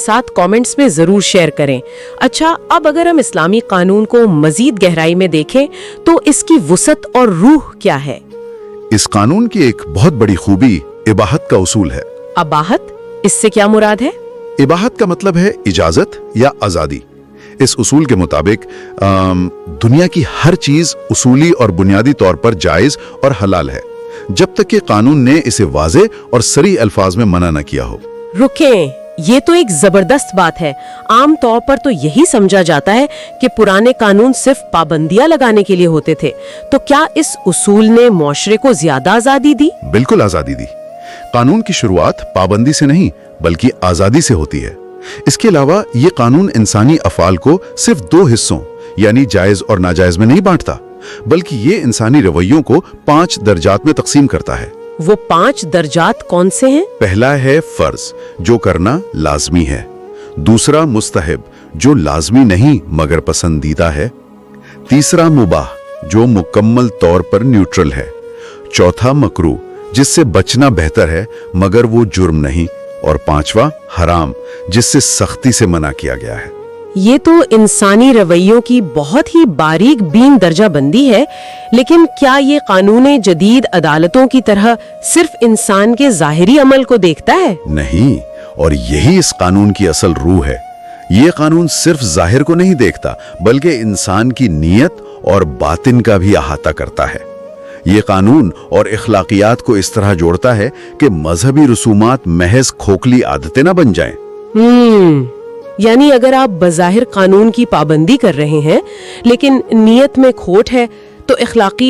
साथ कमेंट्स में जरूर शेयर करें। अच्छा, अब अगर हम इस्लामी कानून को मजीद गहराई में देखें तो इसकी वुसअत और रूह क्या है? इस कानून की एक बहुत बड़ी खूबी इबाहत का उसूल है। अबाहत, इससे क्या मुराद है? इबाहत का मतलब है इजाजत या आजादी। इस उसूल के मुताबिक दुनिया की हर चीज उसूली और बुनियादी तौर पर जायज और हलाल है, जब तक कि कानून ने इसे वाज़े और सरी अल्फाज में मना न किया हो। रुकें, ये तो एक जबरदस्त बात है। आम तौर पर तो यही समझा जाता है कि पुराने कानून सिर्फ पाबंदियां लगाने के लिए होते थे। तो क्या इस उसूल ने मुआशरे को ज्यादा आजादी दी? बिल्कुल आजादी दी। कानून की शुरुआत पाबंदी से नहीं बल्कि आजादी से होती है। इसके अलावा ये कानून इंसानी अफाल को सिर्फ दो हिस्सों यानी जायज और नाजायज में नहीं बांटता, बल्कि ये इंसानी रवैयों को 5 दर्जात में तकसीम करता है। वो 5 दर्जात कौन से हैं? पहला है फर्ज, जो करना लाजमी है। दूसरा मुस्तहब, जो लाजमी नहीं मगर पसंदीदा है। तीसरा मुबाह, जो मुकम्मल तौर पर न्यूट्रल है। चौथा मकरूह, जिससे बचना बेहतर है मगर वो जुर्म नहीं। और पांचवा हराम, जिससे सख्ती से मना किया गया है। ये तो इंसानी रवैयों की बहुत ही बारीक बीन दर्जा बंदी है, लेकिन क्या ये कानून जदीद अदालतों की तरह सिर्फ इंसान के ज़ाहिरी अमल को देखता है? नहीं, और यही इस कानून की असल रूह है। ये कानून सिर्फ जाहिर को नहीं देखता बल्कि इंसान की नीयत और बातिन का भी अहाता करता है। ये कानून और इखलाकियात को इस तरह जोड़ता है कि मजहबी रसूमात महज खोखली आदतें न बन जाएं। यानी अगर आप बज़ाहिर कानून की पाबंदी कर रहे हैं लेकिन नीयत में खोट है तो इखलाकी